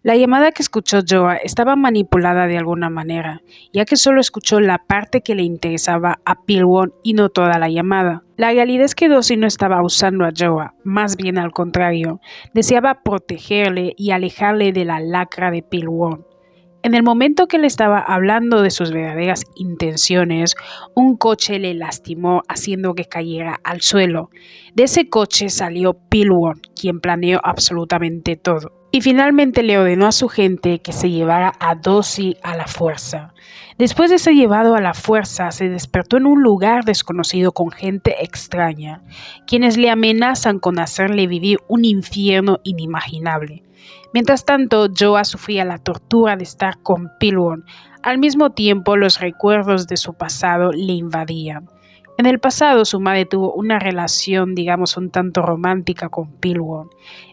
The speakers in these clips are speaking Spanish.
La llamada que escuchó Joa estaba manipulada de alguna manera, ya que solo escuchó la parte que le interesaba a Pilwon y no toda la llamada. La realidad es que Dosi no estaba usando a Joa, más bien al contrario, deseaba protegerle y alejarle de la lacra de Pilwon. En el momento que le estaba hablando de sus verdaderas intenciones, un coche le lastimó haciendo que cayera al suelo. De ese coche salió Pilwon, quien planeó absolutamente todo. Y finalmente le ordenó a su gente que se llevara a Dosi a la fuerza. Después de ser llevado a la fuerza, se despertó en un lugar desconocido con gente extraña, quienes le amenazan con hacerle vivir un infierno inimaginable. Mientras tanto, Joa sufría la tortura de estar con Pilwon. Al mismo tiempo, los recuerdos de su pasado le invadían. En el pasado, su madre tuvo una relación, digamos, un tanto romántica con Pilwon.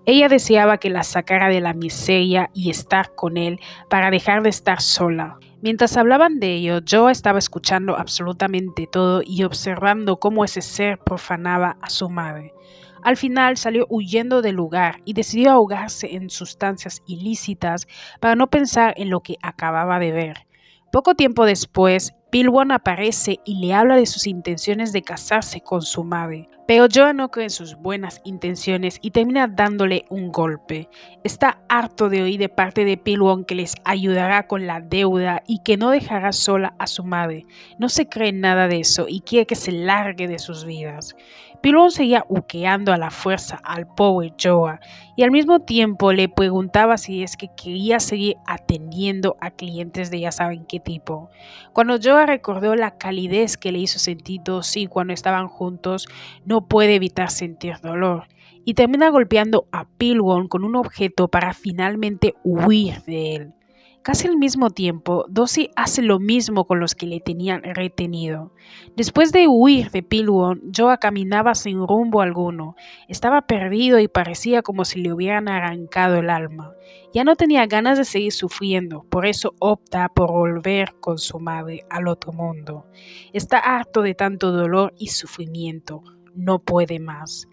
Ella deseaba que la sacara de la miseria y estar con él para dejar de estar sola. Mientras hablaban de ello, Joa estaba escuchando absolutamente todo y observando cómo ese ser profanaba a su madre. Al final salió huyendo del lugar y decidió ahogarse en sustancias ilícitas para no pensar en lo que acababa de ver. Poco tiempo después, Pilwon aparece y le habla de sus intenciones de casarse con su madre, pero Joa no cree en sus buenas intenciones y termina dándole un golpe. Está harto de oír de parte de Pilwon que les ayudará con la deuda y que no dejará sola a su madre. No se cree nada de eso y quiere que se largue de sus vidas. Pilwon seguía uqueando a la fuerza al pobre Joa y al mismo tiempo le preguntaba si es que quería seguir atendiendo a clientes de ya saben qué tipo. Cuando Joa recordó la calidez que le hizo sentir Dosi cuando estaban juntos, no puede evitar sentir dolor y termina golpeando a Pilwon con un objeto para finalmente huir de él. Casi al mismo tiempo, Dosi hace lo mismo con los que le tenían retenido. Después de huir de Pilwon, Joa caminaba sin rumbo alguno. Estaba perdido y parecía como si le hubieran arrancado el alma. Ya no tenía ganas de seguir sufriendo, por eso opta por volver con su madre al otro mundo. Está harto de tanto dolor y sufrimiento. No puede más.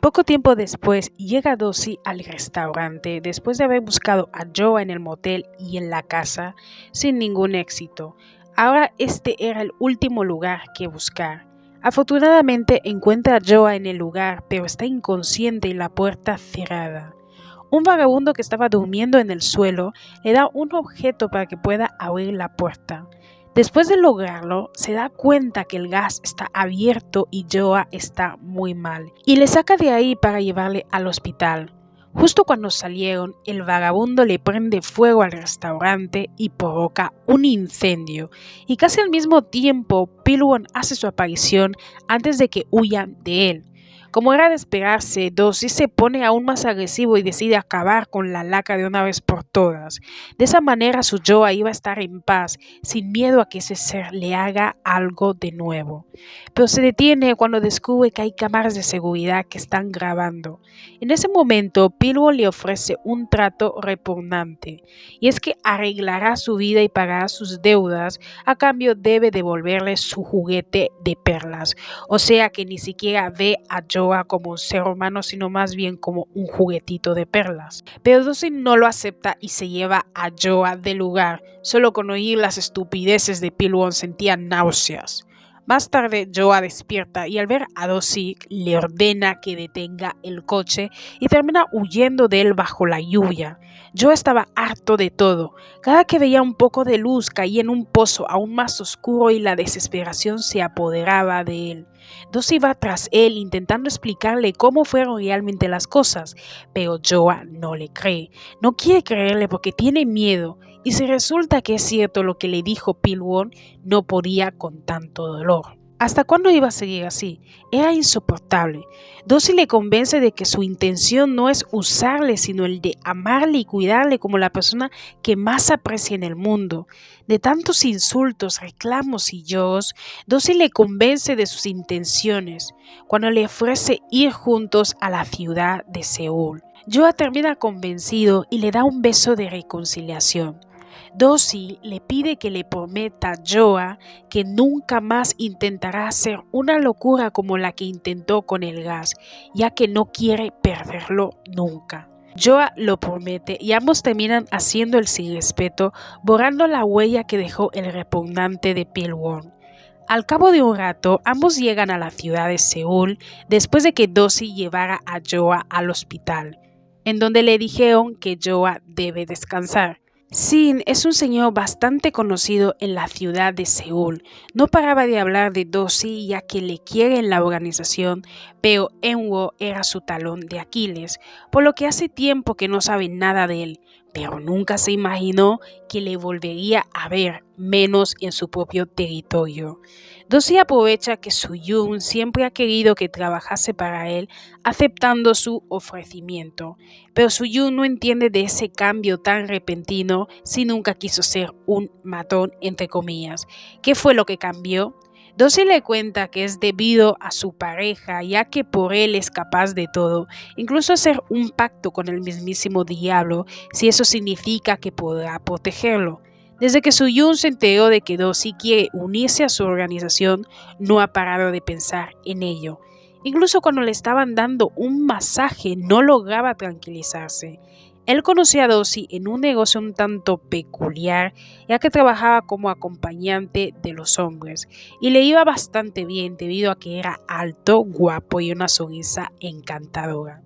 Poco tiempo después llega Dosi al restaurante después de haber buscado a Joa en el motel y en la casa sin ningún éxito. Ahora este era el último lugar que buscar. Afortunadamente encuentra a Joa en el lugar, pero está inconsciente y la puerta cerrada. Un vagabundo que estaba durmiendo en el suelo le da un objeto para que pueda abrir la puerta. Después de lograrlo, se da cuenta que el gas está abierto y Joa está muy mal, y le saca de ahí para llevarle al hospital. Justo cuando salieron, el vagabundo le prende fuego al restaurante y provoca un incendio, y casi al mismo tiempo Pilwon hace su aparición antes de que huyan de él. Como era de esperarse, Dosi se pone aún más agresivo y decide acabar con la lacra de una vez por todas. De esa manera su Joa iba a estar en paz, sin miedo a que ese ser le haga algo de nuevo. Pero se detiene cuando descubre que hay cámaras de seguridad que están grabando. En ese momento, Pilwon le ofrece un trato repugnante, y es que arreglará su vida y pagará sus deudas, a cambio debe devolverle su juguete de perlas. O sea que ni siquiera ve a Joa como un ser humano, sino más bien como un juguetito de perlas. Pero Dosi no lo acepta y se lleva a Joa del lugar. Solo con oír las estupideces de Pilwon sentía náuseas. Más tarde, Joa despierta y al ver a Dosi le ordena que detenga el coche y termina huyendo de él bajo la lluvia. Joa estaba harto de todo. Cada que veía un poco de luz caía en un pozo aún más oscuro y la desesperación se apoderaba de él. Dosi va tras él intentando explicarle cómo fueron realmente las cosas, pero Joa no le cree. No quiere creerle porque tiene miedo, y si resulta que es cierto lo que le dijo Pilwon, no podía con tanto dolor. ¿Hasta cuándo iba a seguir así? Era insoportable. Dosi le convence de que su intención no es usarle, sino el de amarle y cuidarle como la persona que más aprecia en el mundo. De tantos insultos, reclamos y lloros, Dosi le convence de sus intenciones cuando le ofrece ir juntos a la ciudad de Seúl. Joa termina convencido y le da un beso de reconciliación. Dosi le pide que le prometa a Joa que nunca más intentará hacer una locura como la que intentó con el gas, ya que no quiere perderlo nunca. Joa lo promete y ambos terminan haciendo el sin respeto, borrando la huella que dejó el repugnante de Pilwon. Al cabo de un rato, ambos llegan a la ciudad de Seúl después de que Do-si llevara a Joa al hospital, en donde le dijeron que Joa debe descansar. Sin es un señor bastante conocido en la ciudad de Seúl. No paraba de hablar de Do-si ya que le quiere en la organización, pero Eun-woo era su talón de Aquiles, por lo que hace tiempo que no sabe nada de él, pero nunca se imaginó que le volvería a ver, menos en su propio territorio. Do-si aprovecha que Soo-yoon siempre ha querido que trabajase para él, aceptando su ofrecimiento, pero Soo-yoon no entiende de ese cambio tan repentino si nunca quiso ser un matón entre comillas. ¿Qué fue lo que cambió? Do-si le cuenta que es debido a su pareja, ya que por él es capaz de todo, incluso hacer un pacto con el mismísimo diablo, si eso significa que podrá protegerlo. Desde que Soo-yoon se enteró de que Do-si quiere unirse a su organización, no ha parado de pensar en ello. Incluso cuando le estaban dando un masaje, no lograba tranquilizarse. Él conoció a Do-si en un negocio un tanto peculiar, ya que trabajaba como acompañante de los hombres, y le iba bastante bien debido a que era alto, guapo y una sonrisa encantadora.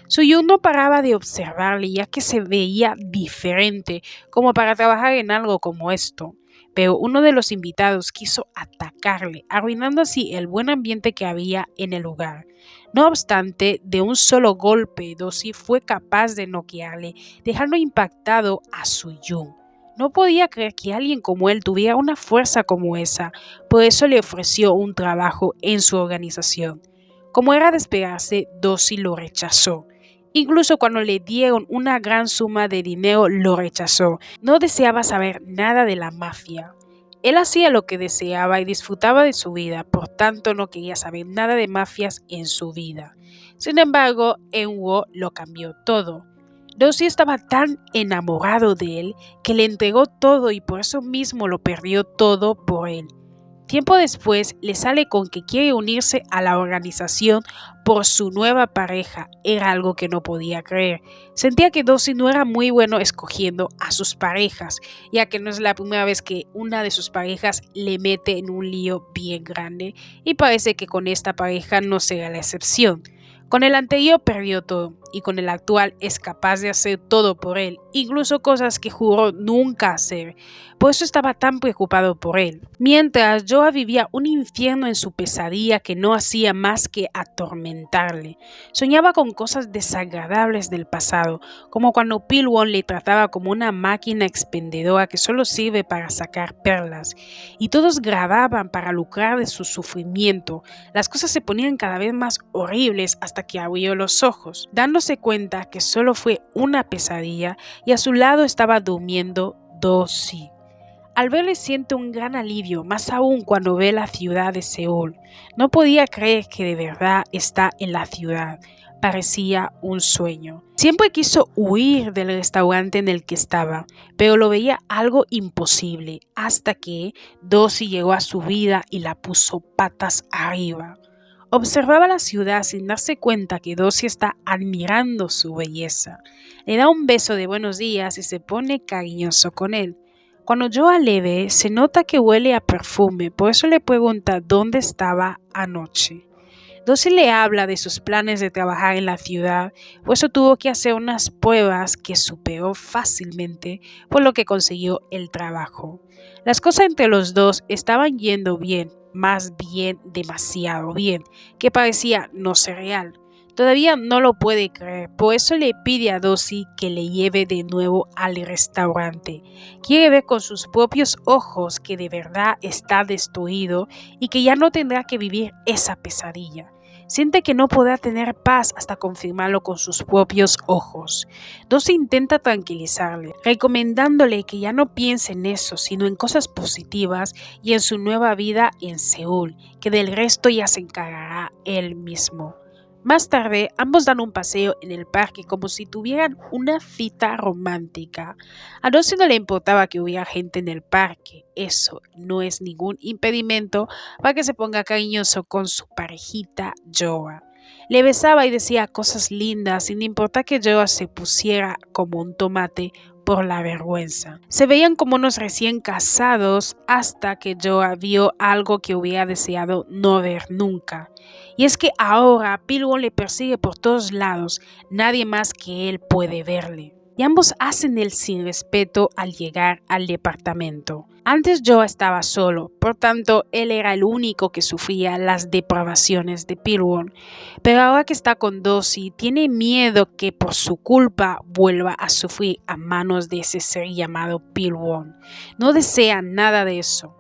Soo-yoon no paraba de observarle, ya que se veía diferente como para trabajar en algo como esto. Pero uno de los invitados quiso atacarle, arruinando así el buen ambiente que había en el lugar. No obstante, de un solo golpe, Do-si fue capaz de noquearle, dejando impactado a Soo-yoon. No podía creer que alguien como él tuviera una fuerza como esa, por eso le ofreció un trabajo en su organización. Como era de esperarse, Do-si lo rechazó. Incluso cuando le dieron una gran suma de dinero, lo rechazó. No deseaba saber nada de la mafia. Él hacía lo que deseaba y disfrutaba de su vida, por tanto no quería saber nada de mafias en su vida. Sin embargo, Eun-woo lo cambió todo. Do-si estaba tan enamorado de él que le entregó todo y por eso mismo lo perdió todo por él. Tiempo después le sale con que quiere unirse a la organización por su nueva pareja. Era algo que no podía creer. Sentía que Do-si no era muy bueno escogiendo a sus parejas, ya que no es la primera vez que una de sus parejas le mete en un lío bien grande y parece que con esta pareja no será la excepción. Con el anterior perdió todo y con el actual es capaz de hacer todo por él, incluso cosas que juró nunca hacer. Por eso estaba tan preocupado por él. Mientras Joa vivía un infierno en su pesadilla que no hacía más que atormentarle. Soñaba con cosas desagradables del pasado, como cuando Pilwon le trataba como una máquina expendedora que solo sirve para sacar perlas, y todos grababan para lucrar de su sufrimiento. Las cosas se ponían cada vez más horribles hasta que abrió los ojos, dándose cuenta que solo fue una pesadilla y a su lado estaba durmiendo Do-si. Al verle siente un gran alivio, más aún cuando ve la ciudad de Seúl. No podía creer que de verdad está en la ciudad. Parecía un sueño. Siempre quiso huir del restaurante en el que estaba, pero lo veía algo imposible, hasta que Do-si llegó a su vida y la puso patas arriba. Observaba la ciudad sin darse cuenta que Do-si está admirando su belleza. Le da un beso de buenos días y se pone cariñoso con él. Cuando Joa le ve, se nota que huele a perfume, por eso le pregunta dónde estaba anoche. Do-si le habla de sus planes de trabajar en la ciudad, por eso tuvo que hacer unas pruebas que superó fácilmente, por lo que consiguió el trabajo. Las cosas entre los dos estaban yendo bien, más bien demasiado bien, que parecía no ser real. Todavía no lo puede creer, por eso le pide a Do-si que le lleve de nuevo al restaurante. Quiere ver con sus propios ojos que de verdad está destruido y que ya no tendrá que vivir esa pesadilla. Siente que no podrá tener paz hasta confirmarlo con sus propios ojos. Do-si intenta tranquilizarle, recomendándole que ya no piense en eso, sino en cosas positivas y en su nueva vida en Seúl, que del resto ya se encargará él mismo. Más tarde, ambos dan un paseo en el parque como si tuvieran una cita romántica. A Do-si no le importaba que hubiera gente en el parque, eso no es ningún impedimento para que se ponga cariñoso con su parejita Joa. Le besaba y decía cosas lindas sin importar que Joa se pusiera como un tomate por la vergüenza. Se veían como unos recién casados hasta que Joa vio algo que hubiera deseado no ver nunca. Y es que ahora Pilgrim le persigue por todos lados, nadie más que él puede verle. Y ambos hacen el sin respeto al llegar al departamento. Antes Joa estaba solo, por tanto él era el único que sufría las depravaciones de Pilgrim. Pero ahora que está con Dossie, tiene miedo que por su culpa vuelva a sufrir a manos de ese ser llamado Pilgrim. No desea nada de eso.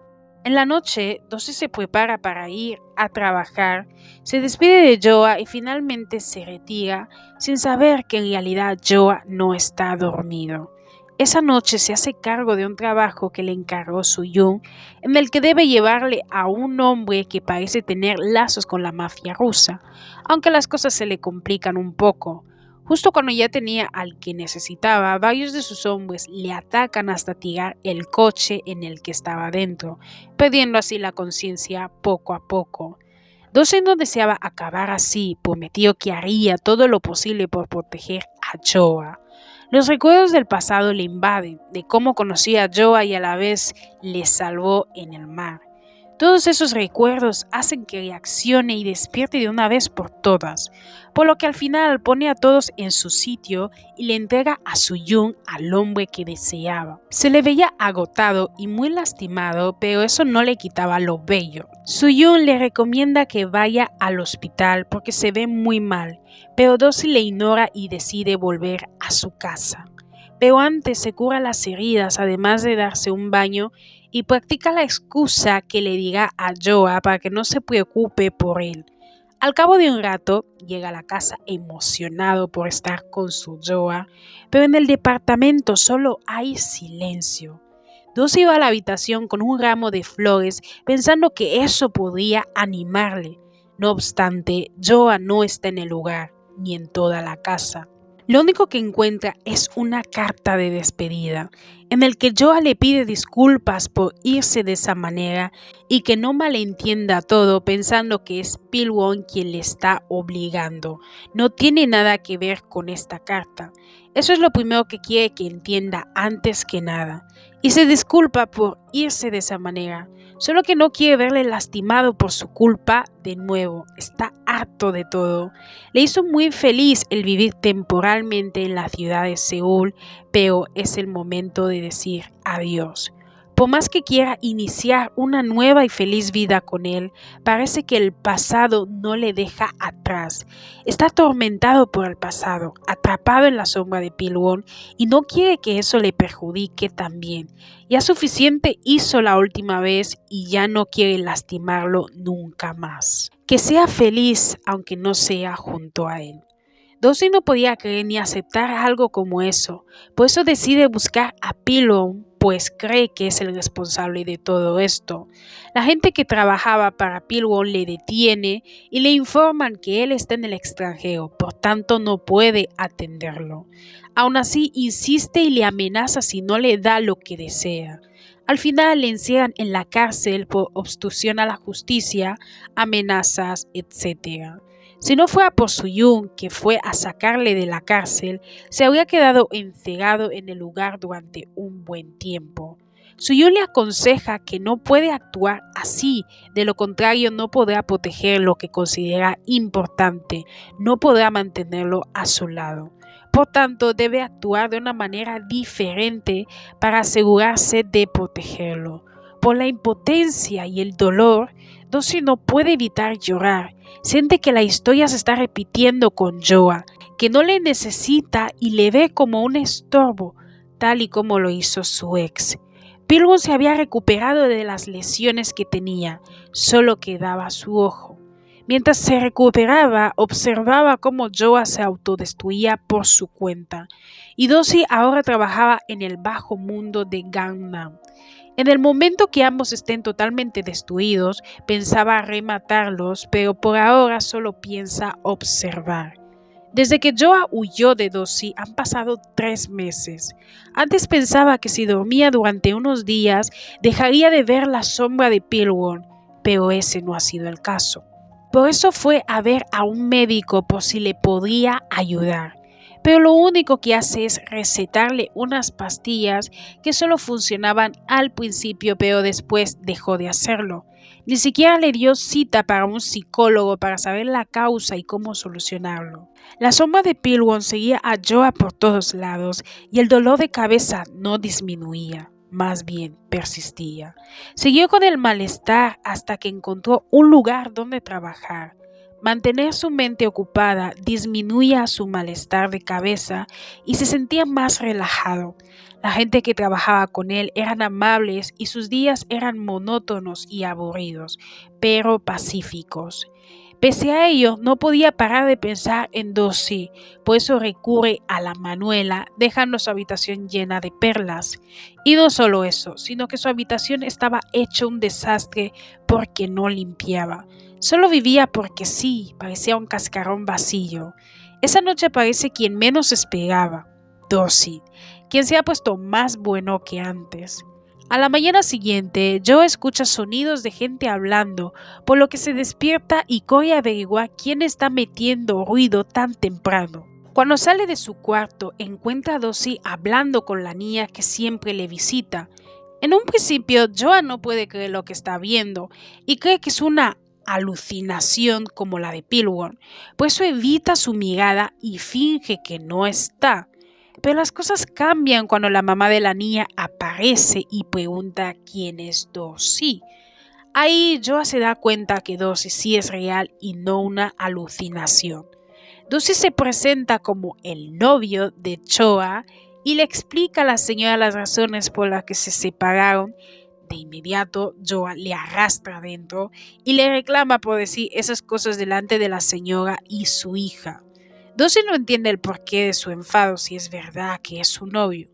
En la noche, Dossie se prepara para ir a trabajar, se despide de Joa y finalmente se retira sin saber que en realidad Joa no está dormido. Esa noche se hace cargo de un trabajo que le encargó Soo-yoon, en el que debe llevarle a un hombre que parece tener lazos con la mafia rusa, aunque las cosas se le complican un poco. Justo cuando ya tenía al que necesitaba, varios de sus hombres le atacan hasta tirar el coche en el que estaba dentro, perdiendo así la conciencia poco a poco. Dossie no deseaba acabar así, prometió que haría todo lo posible por proteger a Joa. Los recuerdos del pasado le invaden, de cómo conocía a Joa y a la vez le salvó en el mar. Todos esos recuerdos hacen que reaccione y despierte de una vez por todas, por lo que al final pone a todos en su sitio y le entrega a Soo-yoon al hombre que deseaba. Se le veía agotado y muy lastimado, pero eso no le quitaba lo bello. Soo-yoon le recomienda que vaya al hospital porque se ve muy mal, pero Dossie le ignora y decide volver a su casa. Pero antes se cura las heridas, además de darse un baño, y practica la excusa que le diga a Joa para que no se preocupe por él. Al cabo de un rato, llega a la casa emocionado por estar con su Joa, pero en el departamento solo hay silencio. Dossie va a la habitación con un ramo de flores pensando que eso podría animarle. No obstante, Joa no está en el lugar, ni en toda la casa. Lo único que encuentra es una carta de despedida, en el que Joa le pide disculpas por irse de esa manera y que no malentienda todo pensando que es Pilgrim quien le está obligando. No tiene nada que ver con esta carta. Eso es lo primero que quiere que entienda antes que nada. Y se disculpa por irse de esa manera, solo que no quiere verle lastimado por su culpa de nuevo. Está harto de todo. Le hizo muy feliz el vivir temporalmente en la ciudad de Seúl, pero es el momento de decir adiós. Por más que quiera iniciar una nueva y feliz vida con él, parece que el pasado no le deja atrás. Está atormentado por el pasado, atrapado en la sombra de Pilgrim y no quiere que eso le perjudique también. Ya suficiente hizo la última vez y ya no quiere lastimarlo nunca más. Que sea feliz aunque no sea junto a él. Dossie no podía creer ni aceptar algo como eso, por eso decide buscar a Pilgrim, pues cree que es el responsable de todo esto. La gente que trabajaba para Pilgrim le detiene y le informan que él está en el extranjero, por tanto no puede atenderlo. Aún así insiste y le amenaza si no le da lo que desea. Al final le encierran en la cárcel por obstrucción a la justicia, amenazas, etc. Si no fuera por Soo-yoon, que fue a sacarle de la cárcel, se habría quedado encerrado en el lugar durante un buen tiempo. Soo-yoon le aconseja que no puede actuar así, de lo contrario no podrá proteger lo que considera importante, no podrá mantenerlo a su lado. Por tanto, debe actuar de una manera diferente para asegurarse de protegerlo. Por la impotencia y el dolor, Dossie no puede evitar llorar. Siente que la historia se está repitiendo con Joa, que no le necesita y le ve como un estorbo, tal y como lo hizo su ex. Pilgrim se había recuperado de las lesiones que tenía, solo quedaba su ojo. Mientras se recuperaba, observaba cómo Joa se autodestruía por su cuenta, y Dossie ahora trabajaba en el bajo mundo de Gangnam. En el momento que ambos estén totalmente destruidos, pensaba rematarlos, pero por ahora solo piensa observar. Desde que Joa huyó de Dossie han pasado 3 meses. Antes pensaba que si dormía durante unos días dejaría de ver la sombra de Pilgrim, pero ese no ha sido el caso. Por eso fue a ver a un médico por si le podría ayudar. Pero lo único que hace es recetarle unas pastillas que solo funcionaban al principio, pero después dejó de hacerlo. Ni siquiera le dio cita para un psicólogo para saber la causa y cómo solucionarlo. La sombra de Pilwon seguía a Joa por todos lados y el dolor de cabeza no disminuía, más bien persistía. Siguió con el malestar hasta que encontró un lugar donde trabajar. Mantener su mente ocupada disminuía su malestar de cabeza y se sentía más relajado. La gente que trabajaba con él eran amables y sus días eran monótonos y aburridos, pero pacíficos. Pese a ello, no podía parar de pensar en Dosi, por eso recurre a la Manuela, dejando su habitación llena de perlas. Y no solo eso, sino que su habitación estaba hecha un desastre porque no limpiaba. Solo vivía porque sí, parecía un cascarón vacío. Esa noche aparece quien menos esperaba, Dosi, quien se ha puesto más bueno que antes. A la mañana siguiente, Joe escucha sonidos de gente hablando, por lo que se despierta y corre a averiguar quién está metiendo ruido tan temprano. Cuando sale de su cuarto, encuentra a Dosi hablando con la niña que siempre le visita. En un principio, Joa no puede creer lo que está viendo y cree que es una alucinación como la de Pilwon, por eso evita su mirada y finge que no está. Pero las cosas cambian cuando la mamá de la niña aparece y pregunta quién es Dosi. Ahí Joa se da cuenta que Dosi sí es real y no una alucinación. Dosi se presenta como el novio de Joa y le explica a la señora las razones por las que se separaron. De inmediato, Joa le arrastra adentro y le reclama por decir esas cosas delante de la señora y su hija. Dosi no entiende el porqué de su enfado si es verdad que es su novio.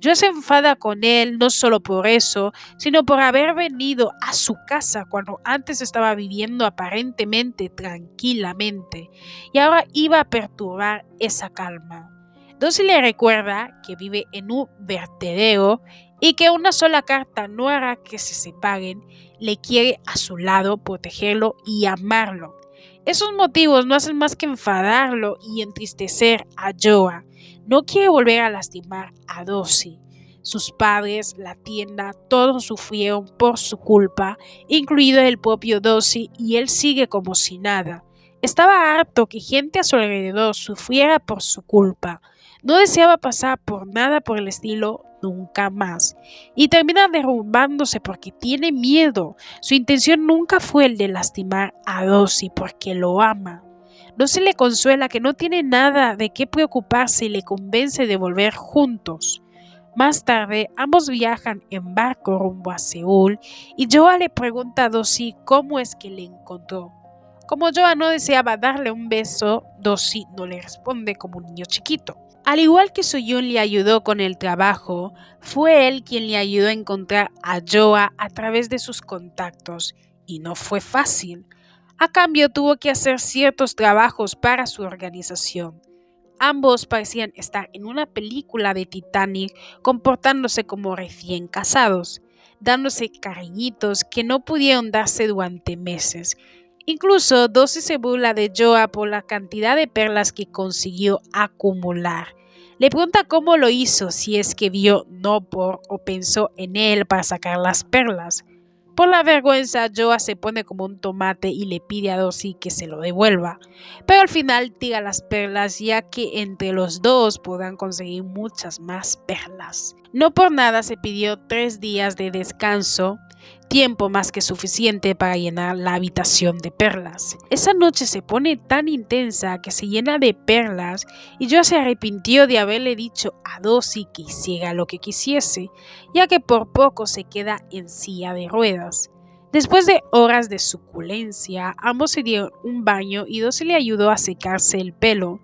Joa se enfada con él no solo por eso, sino por haber venido a su casa cuando antes estaba viviendo aparentemente tranquilamente y ahora iba a perturbar esa calma. Dosi le recuerda que vive en un vertedero y que una sola carta no hará que se separen, le quiere a su lado, protegerlo y amarlo. Esos motivos no hacen más que enfadarlo y entristecer a Joa. No quiere volver a lastimar a Dosi. Sus padres, la tienda, todos sufrieron por su culpa, incluido el propio Dosi, y él sigue como si nada. Estaba harto que gente a su alrededor sufriera por su culpa. No deseaba pasar por nada por el estilo nunca más. Y termina derrumbándose porque tiene miedo. Su intención nunca fue el de lastimar a Dosi porque lo ama. Dosi le consuela que no tiene nada de qué preocuparse y le convence de volver juntos. Más tarde, ambos viajan en barco rumbo a Seúl y Joa le pregunta a Dosi cómo es que le encontró. Como Joa no deseaba darle un beso, Dosi no le responde como un niño chiquito. Al igual que Soyun le ayudó con el trabajo, fue él quien le ayudó a encontrar a Joa a través de sus contactos, y no fue fácil. A cambio tuvo que hacer ciertos trabajos para su organización. Ambos parecían estar en una película de Titanic comportándose como recién casados, dándose cariñitos que no pudieron darse durante meses. Incluso Dosi se burla de Joa por la cantidad de perlas que consiguió acumular. Le pregunta cómo lo hizo, si es que vio Nopor o pensó en él para sacar las perlas. Por la vergüenza, Joa se pone como un tomate y le pide a Dosi que se lo devuelva, pero al final tira las perlas ya que entre los dos podrán conseguir muchas más perlas. No por nada se pidió 3 días de descanso, tiempo más que suficiente para llenar la habitación de perlas. Esa noche se pone tan intensa que se llena de perlas y Joa se arrepintió de haberle dicho a Dosi que hiciera lo que quisiese, ya que por poco se queda en silla de ruedas. Después de horas de suculencia, ambos se dieron un baño y Dosi le ayudó a secarse el pelo.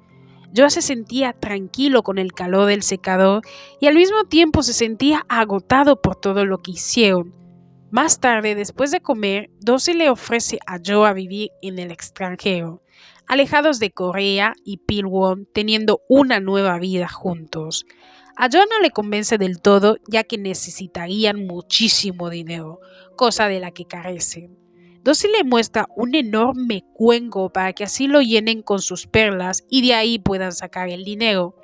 Joa se sentía tranquilo con el calor del secador y al mismo tiempo se sentía agotado por todo lo que hicieron. Más tarde, después de comer, Dosi le ofrece a Joa vivir en el extranjero, alejados de Corea y Pilwon, teniendo una nueva vida juntos. A Joa no le convence del todo, ya que necesitarían muchísimo dinero, cosa de la que carecen. Dosi le muestra un enorme cuenco para que así lo llenen con sus perlas y de ahí puedan sacar el dinero.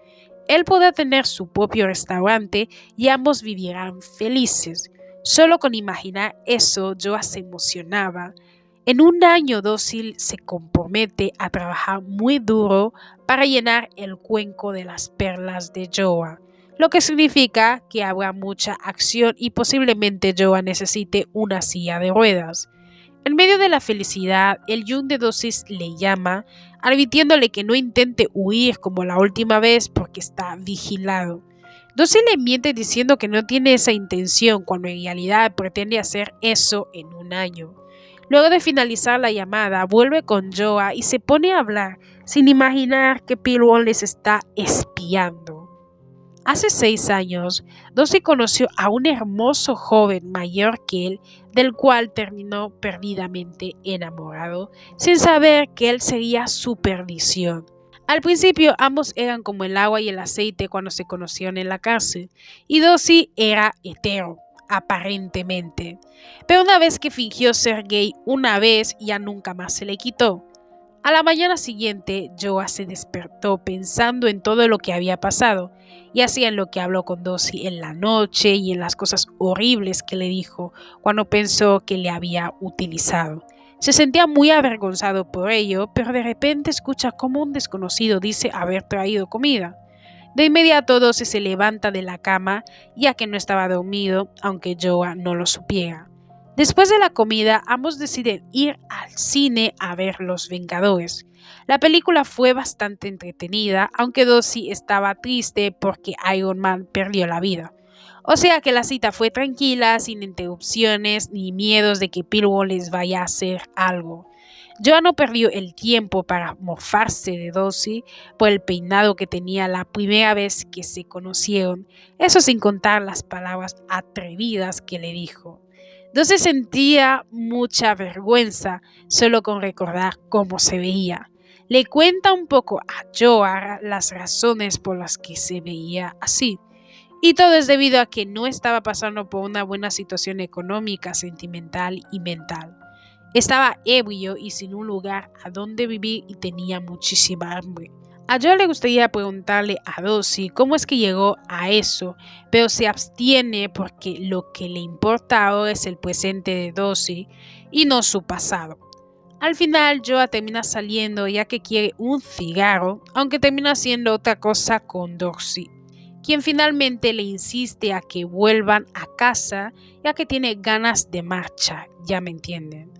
Él podrá tener su propio restaurante y ambos vivirán felices. Solo con imaginar eso, Joa se emocionaba. En un año Dócil se compromete a trabajar muy duro para llenar el cuenco de las perlas de Joa, lo que significa que habrá mucha acción y posiblemente Joa necesite una silla de ruedas. En medio de la felicidad, el Jun de Dosis le llama, advirtiéndole que no intente huir como la última vez porque está vigilado. Dosis le miente diciendo que no tiene esa intención cuando en realidad pretende hacer eso en un año. Luego de finalizar la llamada, vuelve con Joa y se pone a hablar, sin imaginar que Pilwon les está espiando. Hace 6 años, Dosi conoció a un hermoso joven mayor que él, del cual terminó perdidamente enamorado, sin saber que él sería su perdición. Al principio ambos eran como el agua y el aceite cuando se conocieron en la cárcel, y Dosi era hetero, aparentemente. Pero una vez que fingió ser gay una vez, ya nunca más se le quitó. A la mañana siguiente, Joa se despertó pensando en todo lo que había pasado, y así en lo que habló con Dosi en la noche y en las cosas horribles que le dijo cuando pensó que le había utilizado. Se sentía muy avergonzado por ello, pero de repente escucha cómo un desconocido dice haber traído comida. De inmediato Dosi se levanta de la cama, ya que no estaba dormido, aunque Joa no lo supiera. Después de la comida, ambos deciden ir al cine a ver Los Vengadores. La película fue bastante entretenida, aunque Dosi estaba triste porque Iron Man perdió la vida. O sea que la cita fue tranquila, sin interrupciones ni miedos de que Pilwon les vaya a hacer algo. Joa no perdió el tiempo para mofarse de Dosi por el peinado que tenía la primera vez que se conocieron, eso sin contar las palabras atrevidas que le dijo. Dosi sentía mucha vergüenza solo con recordar cómo se veía. Le cuenta un poco a Joa las razones por las que se veía así. Y todo es debido a que no estaba pasando por una buena situación económica, sentimental y mental. Estaba ebrio y sin un lugar a donde vivir y tenía muchísima hambre. A Joe le gustaría preguntarle a Dosi cómo es que llegó a eso, pero se abstiene porque lo que le importa ahora es el presente de Dosi y no su pasado. Al final, Joa termina saliendo ya que quiere un cigarro, aunque termina haciendo otra cosa con Dosi, quien finalmente le insiste a que vuelvan a casa ya que tiene ganas de marcha, ya me entienden.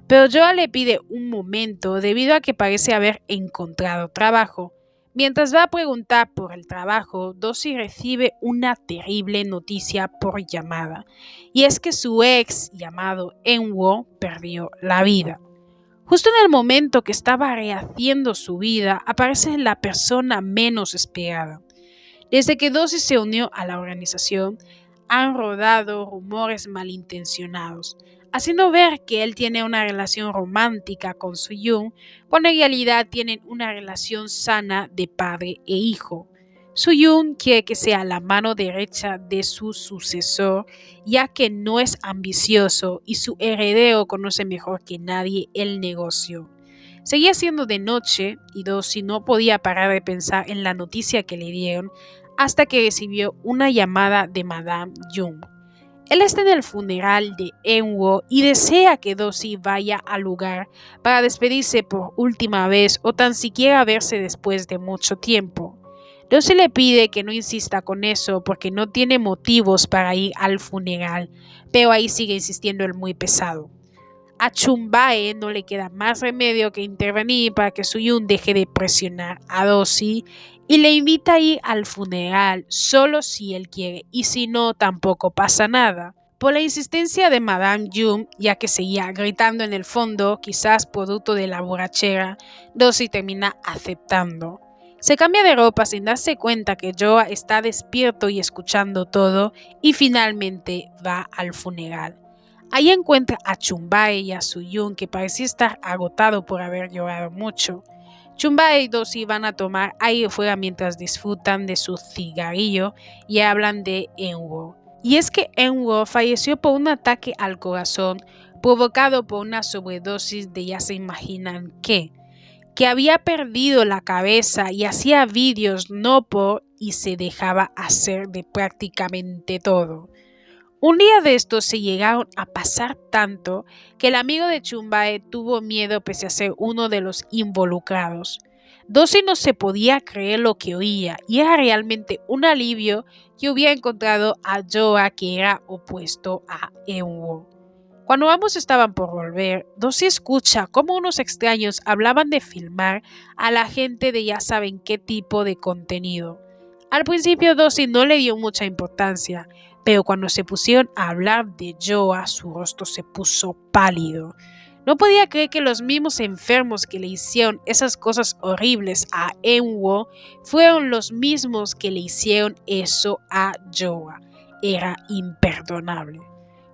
Pero Joa le pide un momento debido a que parece haber encontrado trabajo. Mientras va a preguntar por el trabajo, Dosi recibe una terrible noticia por llamada, y es que su ex, llamado Enwo, perdió la vida. Justo en el momento que estaba rehaciendo su vida, aparece la persona menos esperada. Desde que Dosi se unió a la organización, han rodado rumores malintencionados, haciendo ver que él tiene una relación romántica con Soo-yoon, cuando en realidad tienen una relación sana de padre e hijo. Soo-yoon quiere que sea la mano derecha de su sucesor, ya que no es ambicioso y su heredero conoce mejor que nadie el negocio. Seguía siendo de noche y Dosi no podía parar de pensar en la noticia que le dieron hasta que recibió una llamada de Madame Jung. Él está en el funeral de Enwo y desea que Dosi vaya al lugar para despedirse por última vez o tan siquiera verse después de mucho tiempo. Dosi le pide que no insista con eso porque no tiene motivos para ir al funeral, pero ahí sigue insistiendo el muy pesado. A Chumbae no le queda más remedio que intervenir para que Soo-yoon deje de presionar a Dosi y le invita a ir al funeral solo si él quiere y si no tampoco pasa nada. Por la insistencia de Madame Jung, ya que seguía gritando en el fondo, quizás producto de la borrachera, Dosi termina aceptando. Se cambia de ropa sin darse cuenta que Joa está despierto y escuchando todo y finalmente va al funeral. Ahí encuentra a Chumbae y a Soo-yoon, que parecía estar agotado por haber llorado mucho. Chumbae y Dosi van a tomar aire fuera mientras disfrutan de su cigarrillo y hablan de Enwo. Y es que Eunwoo falleció por un ataque al corazón provocado por una sobredosis de ya se imaginan qué, que había perdido la cabeza y hacía vídeos no por y se dejaba hacer de prácticamente todo. Un día de estos se llegaron a pasar tanto que el amigo de Chumbae tuvo miedo pese a ser uno de los involucrados. Dosi no se podía creer lo que oía y era realmente un alivio que hubiera encontrado a Joa que era opuesto a Eunwoo. Cuando ambos estaban por volver, Dosi escucha cómo unos extraños hablaban de filmar a la gente de ya saben qué tipo de contenido. Al principio Dosi no le dio mucha importancia, pero cuando se pusieron a hablar de Joa, su rostro se puso pálido. No podía creer que los mismos enfermos que le hicieron esas cosas horribles a Eunwoo fueron los mismos que le hicieron eso a Joa. Era imperdonable.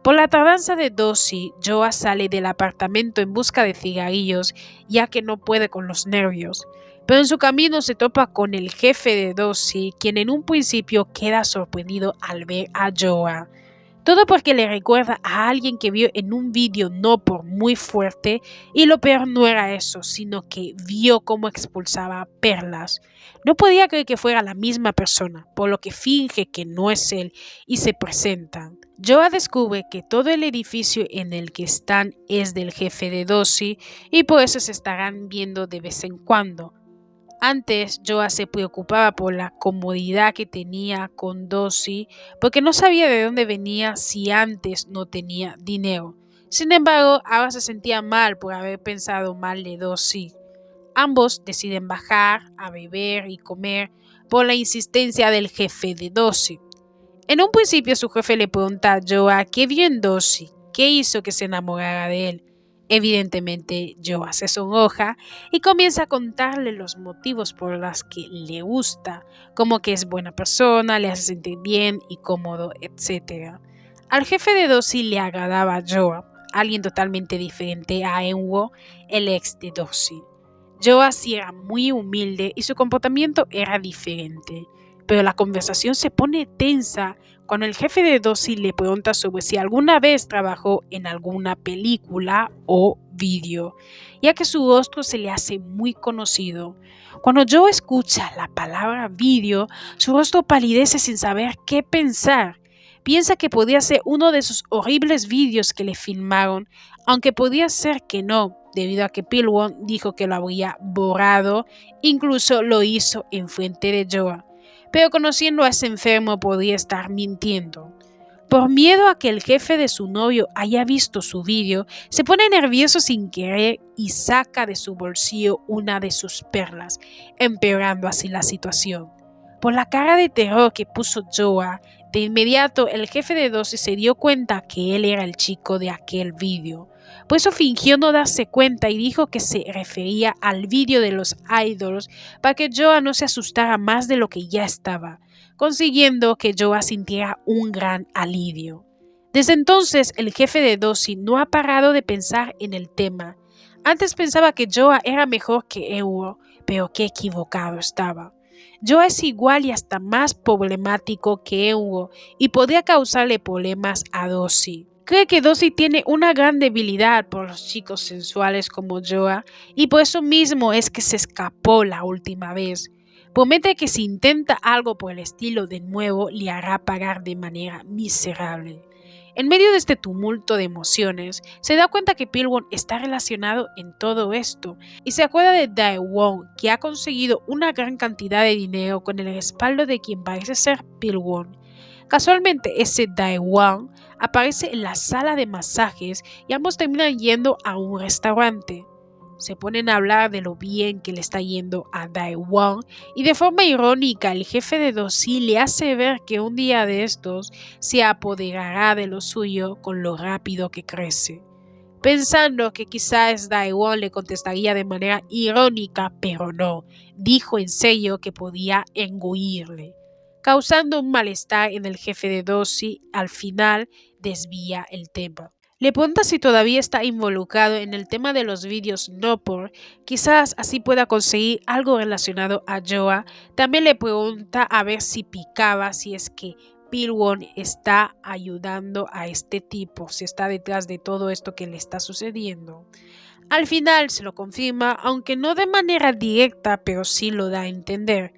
Por la tardanza de Dosi, Joa sale del apartamento en busca de cigarrillos, ya que no puede con los nervios. Pero en su camino se topa con el jefe de Dosi, quien en un principio queda sorprendido al ver a Joa. Todo porque le recuerda a alguien que vio en un vídeo no por muy fuerte, y lo peor no era eso, sino que vio cómo expulsaba perlas. No podía creer que fuera la misma persona, por lo que finge que no es él y se presentan. Joa descubre que todo el edificio en el que están es del jefe de Dosi y por eso se estarán viendo de vez en cuando. Antes, Joa se preocupaba por la comodidad que tenía con Dosi porque no sabía de dónde venía si antes no tenía dinero. Sin embargo, ahora se sentía mal por haber pensado mal de Dosi. Ambos deciden bajar a beber y comer por la insistencia del jefe de Dosi. En un principio su jefe le pregunta a Joa qué vio en Dosi, qué hizo que se enamorara de él. Evidentemente Joa se sonroja y comienza a contarle los motivos por los que le gusta, como que es buena persona, le hace sentir bien y cómodo, etc. Al jefe de Dosi le agradaba Joa, alguien totalmente diferente a Eunwoo, el ex de Dosi. Joa sí era muy humilde y su comportamiento era diferente. Pero la conversación se pone tensa cuando el jefe de Dosi le pregunta sobre si alguna vez trabajó en alguna película o vídeo, ya que su rostro se le hace muy conocido. Cuando Joe escucha la palabra vídeo, su rostro palidece sin saber qué pensar. Piensa que podía ser uno de esos horribles vídeos que le filmaron, aunque podía ser que no, debido a que Pilwon dijo que lo habría borrado, incluso lo hizo en frente de Joe. Pero conociendo a ese enfermo podría estar mintiendo. Por miedo a que el jefe de su novio haya visto su vídeo, se pone nervioso sin querer y saca de su bolsillo una de sus perlas, empeorando así la situación. Por la cara de terror que puso Joa, de inmediato el jefe de Dosi se dio cuenta que él era el chico de aquel vídeo. Por eso fingió no darse cuenta y dijo que se refería al vídeo de los idols para que Joa no se asustara más de lo que ya estaba, consiguiendo que Joa sintiera un gran alivio. Desde entonces el jefe de Dosi no ha parado de pensar en el tema. Antes pensaba que Joa era mejor que Eunwoo, pero qué equivocado estaba. Joa es igual y hasta más problemático que Eunwoo y podría causarle problemas a Dosi. Cree que Dosi tiene una gran debilidad por los chicos sensuales como Joa y por eso mismo es que se escapó la última vez. Promete que si intenta algo por el estilo de nuevo le hará pagar de manera miserable. En medio de este tumulto de emociones, se da cuenta que Pilwon está relacionado en todo esto y se acuerda de Daewon, que ha conseguido una gran cantidad de dinero con el respaldo de quien parece ser Pilwon. Casualmente ese Daewon aparece en la sala de masajes y ambos terminan yendo a un restaurante. Se ponen a hablar de lo bien que le está yendo a Daewon y de forma irónica el jefe de Dosi le hace ver que un día de estos se apoderará de lo suyo con lo rápido que crece. Pensando que quizás Daewon le contestaría de manera irónica, pero no, dijo en serio que podía engullirle, causando un malestar en el jefe de Dosi. Al final desvía el tema. Le pregunta si todavía está involucrado en el tema de los vídeos no por, quizás así pueda conseguir algo relacionado a Joa. También le pregunta a ver si picaba si es que Pilwon está ayudando a este tipo, si está detrás de todo esto que le está sucediendo. Al final se lo confirma, aunque no de manera directa, pero sí lo da a entender.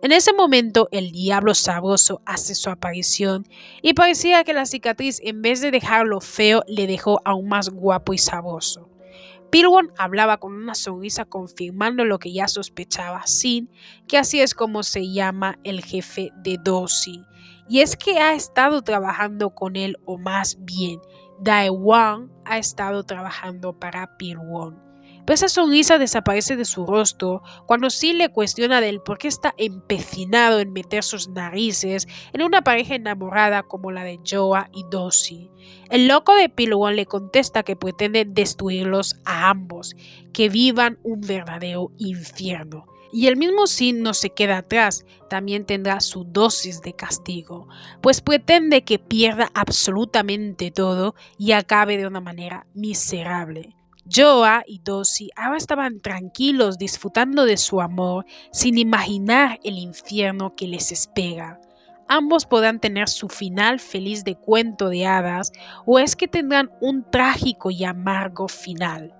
En ese momento el diablo sabroso hace su aparición y parecía que la cicatriz, en vez de dejarlo feo, le dejó aún más guapo y sabroso. Pilwon hablaba con una sonrisa confirmando lo que ya sospechaba Sin, que así es como se llama el jefe de Dorsey. Y es que ha estado trabajando con él, o más bien, Daewon ha estado trabajando para Pilwon. Pero esa sonrisa desaparece de su rostro cuando Sin le cuestiona del por qué está empecinado en meter sus narices en una pareja enamorada como la de Joa y Dorsey. El loco de Pilwon le contesta que pretende destruirlos a ambos, que vivan un verdadero infierno. Y el mismo Sin no se queda atrás, también tendrá su dosis de castigo, pues pretende que pierda absolutamente todo y acabe de una manera miserable. Joa y Dorsey ahora estaban tranquilos disfrutando de su amor sin imaginar el infierno que les espera. Ambos podrán tener su final feliz de cuento de hadas o es que tendrán un trágico y amargo final.